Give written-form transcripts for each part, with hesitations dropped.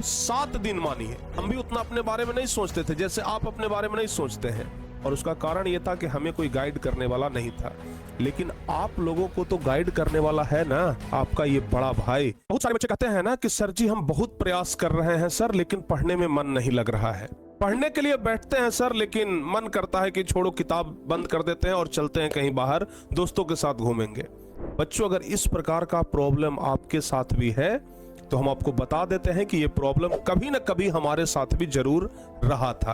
7 दिन मानिए हम भी उतना अपने बारे में नहीं सोचते थे जैसे आप अपने बारे में नहीं सोचते हैं। और उसका कारण यह था कि हमें कोई गाइड करने वाला नहीं था, लेकिन आप लोगों को तो गाइड करने वाला है ना, आपका ये बड़ा भाई। बहुत सारे बच्चे कहते हैं ना कि सर जी हम बहुत प्रयास कर रहे हैं सर, लेकिन पढ़ने में मन नहीं लग रहा है। पढ़ने के लिए बैठते हैं सर, लेकिन मन करता है कि छोड़ो, किताब बंद कर देते हैं और चलते हैं कहीं बाहर, दोस्तों के साथ घूमेंगे। बच्चों, अगर इस प्रकार का प्रॉब्लम आपके साथ भी है तो हम आपको बता देते हैं कि ये प्रॉब्लम कभी ना कभी हमारे साथ भी जरूर रहा था,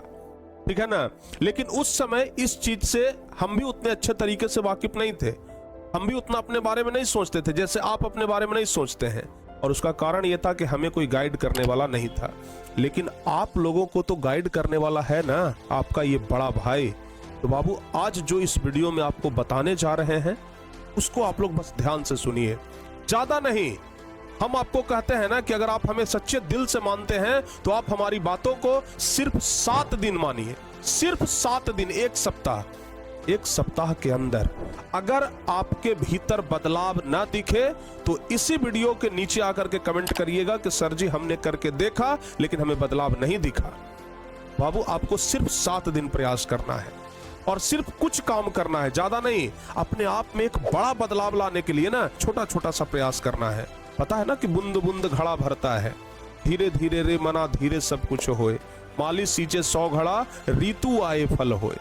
ठीक है ना। लेकिन उस समय इस चीज से हम भी उतने अच्छे तरीके से वाकिफ नहीं थे, हम भी उतना अपने बारे में नहीं सोचते थे जैसे आप अपने बारे में नहीं सोचते हैं। और उसका कारण यह था कि हमें कोई गाइड करने वाला नहीं था, लेकिन आप लोगों को तो गाइड करने वाला है ना, आपका ये बड़ा भाई। तो बाबू, आज जो इस वीडियो में आपको बताने जा रहे हैं उसको आप लोग बस ध्यान से सुनिए, ज्यादा नहीं। हम आपको कहते हैं ना कि अगर आप हमें सच्चे दिल से मानते हैं तो आप हमारी बातों को सिर्फ 7 दिन मानिए, सिर्फ 7 दिन, एक सप्ताह। एक सप्ताह के अंदर अगर आपके भीतर बदलाव ना दिखे तो इसी वीडियो के नीचे आकर के कमेंट करिएगा कि सर जी हमने करके देखा लेकिन हमें बदलाव नहीं दिखा। बाबू, आपको सिर्फ 7 दिन प्रयास करना है और सिर्फ कुछ काम करना है, ज्यादा नहीं। अपने आप में एक बड़ा बदलाव लाने के लिए ना छोटा छोटा सा प्रयास करना है। पता है ना कि बूंद बूंद घड़ा भरता है, धीरे धीरे रे मना धीरे सब कुछ होए, माली सींचे 100 घड़ा ऋतु आए फल होए।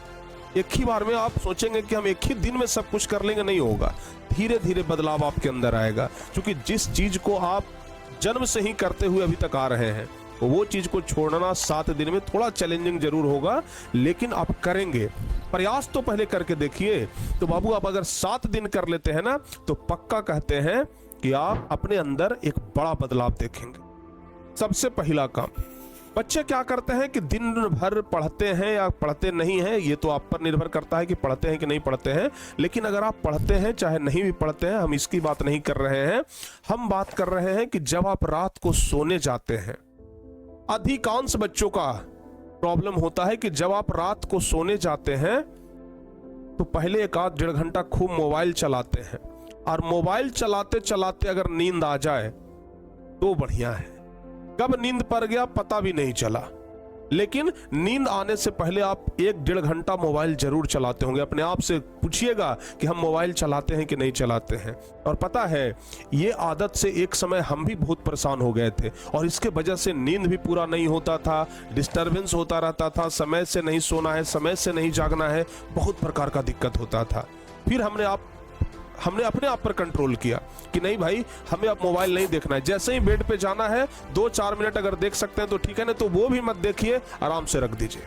एक ही बार में आप सोचेंगे कि हम एक ही दिन में सब कुछ कर लेंगे, नहीं होगा। धीरे धीरे बदलाव आपके अंदर आएगा, क्योंकि जिस चीज को आप जन्म से ही करते हुए अभी तक आ रहे हैं वो चीज को छोड़ना 7 दिन में थोड़ा चैलेंजिंग जरूर होगा, लेकिन आप करेंगे। प्रयास तो पहले करके देखिए। तो बाबू, आप अगर 7 दिन कर लेते हैं ना तो पक्का कहते हैं कि आप अपने अंदर एक बड़ा बदलाव देखेंगे। सबसे पहला काम, बच्चे क्या करते हैं कि दिन भर पढ़ते हैं या पढ़ते नहीं हैं, ये तो आप पर निर्भर करता है कि पढ़ते हैं कि नहीं पढ़ते हैं। लेकिन अगर आप पढ़ते हैं चाहे नहीं भी पढ़ते हैं, हम इसकी बात नहीं कर रहे हैं। हम बात कर रहे हैं कि जब आप रात को सोने जाते हैं, अधिकांश बच्चों का प्रॉब्लम होता है कि जब आप रात को सोने जाते हैं तो पहले 1-1.5 घंटा खूब मोबाइल चलाते हैं, और मोबाइल चलाते चलाते अगर नींद आ जाए तो बढ़िया है, कब नींद पड़ गया पता भी नहीं चला। लेकिन नींद आने से पहले आप 1-1.5 घंटा मोबाइल जरूर चलाते होंगे। अपने आप से पूछिएगा कि हम मोबाइल चलाते हैं कि नहीं चलाते हैं। और पता है, ये आदत से एक समय हम भी बहुत परेशान हो गए थे, और इसके वजह से नींद भी पूरा नहीं होता था, डिस्टरबेंस होता रहता था, समय से नहीं सोना है, समय से नहीं जागना है, बहुत प्रकार का दिक्कत होता था। फिर हमने अपने आप पर कंट्रोल किया कि नहीं भाई, हमें अब मोबाइल नहीं देखना है। जैसे ही बेड पे जाना है 2-4 मिनट अगर देख सकते हैं तो ठीक है, नहीं तो वो भी मत देखिए, आराम से रख दीजिए।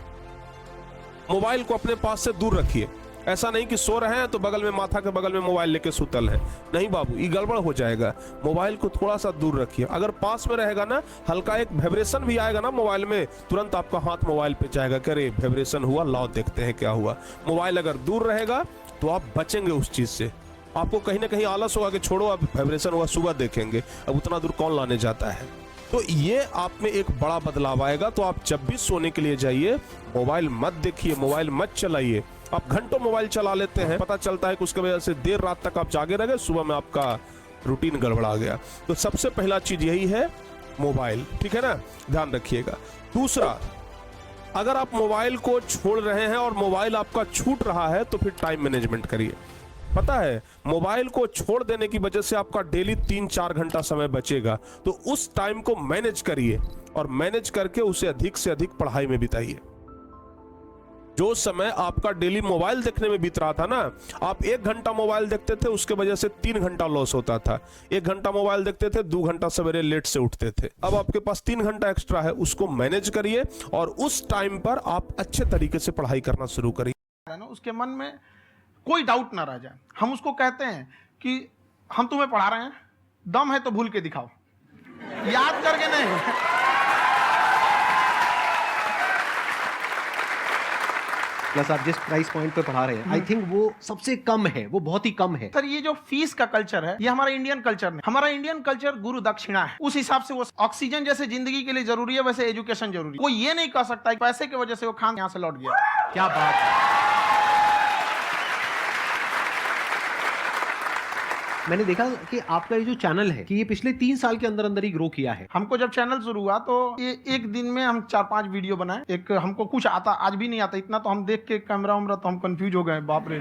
मोबाइल को अपने पास से दूर रखिए। ऐसा नहीं कि सो रहे हैं तो बगल में, माथा के बगल में मोबाइल लेके सुतल है, नहीं बाबू, ये गड़बड़ हो जाएगा। मोबाइल को थोड़ा सा दूर रखिए। अगर पास में रहेगा ना, हल्का एक वाइब्रेशन भी आएगा ना मोबाइल में, तुरंत आपका हाथ मोबाइल पे जाएगा, करे वाइब्रेशन हुआ, लाओ देखते हैं क्या हुआ। मोबाइल अगर दूर रहेगा तो आप बचेंगे उस चीज से। आपको कहीं ना कहीं आलस होगा कि छोड़ो, अब वाइब्रेशन होगा, सुबह देखेंगे, अब उतना दूर कौन लाने जाता है। तो ये आप में एक बड़ा बदलाव आएगा। तो आप जब भी सोने के लिए जाइए, मोबाइल मत देखिए, मोबाइल मत चलाइए। आप घंटों मोबाइल चला लेते हैं, पता चलता है कि उसकी वजह से देर रात तक आप जागे रह गए, सुबह में आपका रूटीन गड़बड़ा गया। तो सबसे पहला चीज यही है, मोबाइल, ठीक है ना, ध्यान रखिएगा। दूसरा, अगर आप मोबाइल को छोड़ रहे हैं और मोबाइल आपका छूट रहा है तो फिर टाइम मैनेजमेंट करिए। पता है, मोबाइल को छोड़ देने की वजह से आपका डेली 3-4 घंटा समय बचेगा, तो उस टाइम को मैनेज करिए और मैनेज करके उसे अधिक से अधिक पढ़ाई में बिताइए। जो समय आपका डेली मोबाइल देखने में बीत रहा था ना, आप 1 घंटा मोबाइल देखते थे, उसके वजह से 3 घंटा लॉस होता था। 1 घंटा मोबाइल देखते थे, 2 घंटा सवेरे लेट से उठते थे। अब आपके पास 3 घंटा एक्स्ट्रा है, उसको मैनेज करिए और उस टाइम पर आप अच्छे तरीके से पढ़ाई करना शुरू करिए। उसके मन में कोई डाउट ना रह जाए। हम उसको कहते हैं कि हम तुम्हें पढ़ा रहे हैं, दम है तो भूल के दिखाओ, याद करके नहीं। प्लस आप जिस प्राइस पॉइंट पे पढ़ा रहे हैं, आई थिंक वो सबसे कम है, वो बहुत ही कम है। सर, ये जो फीस का कल्चर है, ये हमारा इंडियन कल्चर नहीं। हमारा इंडियन कल्चर गुरु दक्षिणा है। उस हिसाब से वो ऑक्सीजन जैसे जिंदगी के लिए जरूरी है, वैसे एजुकेशन जरूरी है। कोई ये नहीं कह सकता कि पैसे की वजह से वो खान यहाँ से लौट गया। क्या बात है। मैंने देखा कि आपका ये जो चैनल है कि ये पिछले 3 साल के अंदर अंदर ही ग्रो किया है। हमको जब चैनल शुरू हुआ तो ये एक दिन में हम 4-5 वीडियो बनाए। एक हमको कुछ आता, आज भी नहीं आता इतना, तो हम देख के कैमरा वैमरा तो हम कंफ्यूज हो गए, बाप रे।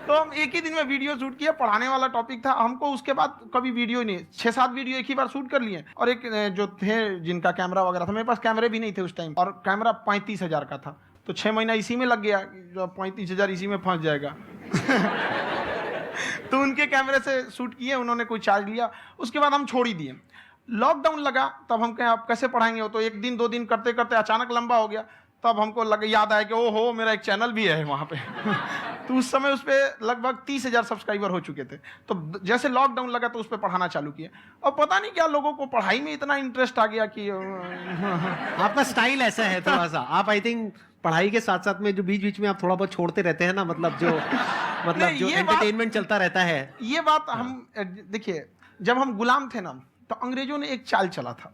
तो हम एक ही दिन में वीडियो शूट किया, पढ़ाने वाला टॉपिक था हमको। उसके बाद कभी वीडियो ही नहीं, 6-7 वीडियो एक ही बार शूट कर लिए। और एक जो थे जिनका कैमरा वगैरह था, मेरे पास कैमरे भी नहीं थे उस टाइम, और कैमरा 35,000 का था, तो 6 महीना इसी में लग गया, जो 35,000 इसी में फंस जाएगा। तो उनके कैमरे से शूट किए, उन्होंने कोई चार्ज लिया, उसके बाद हम छोड़ ही दिए। लॉकडाउन लगा, तब हम कहें आप कैसे पढ़ाएंगे, हो तो 1 दिन 2 दिन करते करते अचानक लंबा हो गया। तब हमको याद आया कि ओहो मेरा एक चैनल भी है वहाँ पे। तो उस समय उस पर लगभग 30,000 सब्सक्राइबर हो चुके थे। तो जैसे लॉकडाउन लगा तो उस पर पढ़ाना चालू किया, और पता नहीं क्या लोगों को पढ़ाई में इतना इंटरेस्ट आ गया कि आपका स्टाइल ऐसा है थोड़ा सा, आप आई थिंक पढ़ाई के साथ साथ में जो बीच बीच में आप थोड़ा बहुत छोड़ते रहते हैं ना, मतलब जो एंटरटेनमेंट चलता रहता है। ये बात हम देखिए, जब हम गुलाम थे ना, तो अंग्रेजों ने एक चाल चला था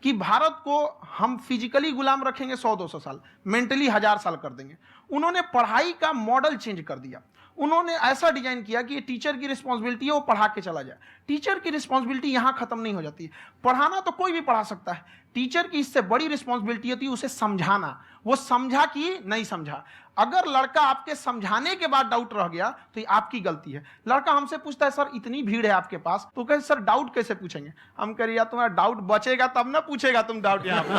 कि भारत को हम फिजिकली गुलाम रखेंगे 100-200 साल, मेंटली 1000 साल कर देंगे। उन्होंने पढ़ाई का मॉडल चेंज कर दिया। उन्होंने ऐसा डिजाइन किया कि ये टीचर की रिस्पॉन्सिबिलिटी है, वो पढ़ा के चला जाए। टीचर की रिस्पॉन्सिबिलिटी यहाँ खत्म नहीं हो जाती है। पढ़ाना तो कोई भी पढ़ा सकता है, टीचर की इससे बड़ी रिस्पॉन्सिबिलिटी होती है उसे समझाना। वो समझा कि नहीं समझा। अगर लड़का आपके समझाने के बाद डाउट रह गया तो ये आपकी गलती है। लड़का हमसे पूछता है सर इतनी भीड़ है आपके पास, तो कहे सर डाउट कैसे पूछेंगे। हम कह रहे यार तुम्हारा डाउट बचेगा तब ना पूछेगा तुम डाउट यहाँ पे।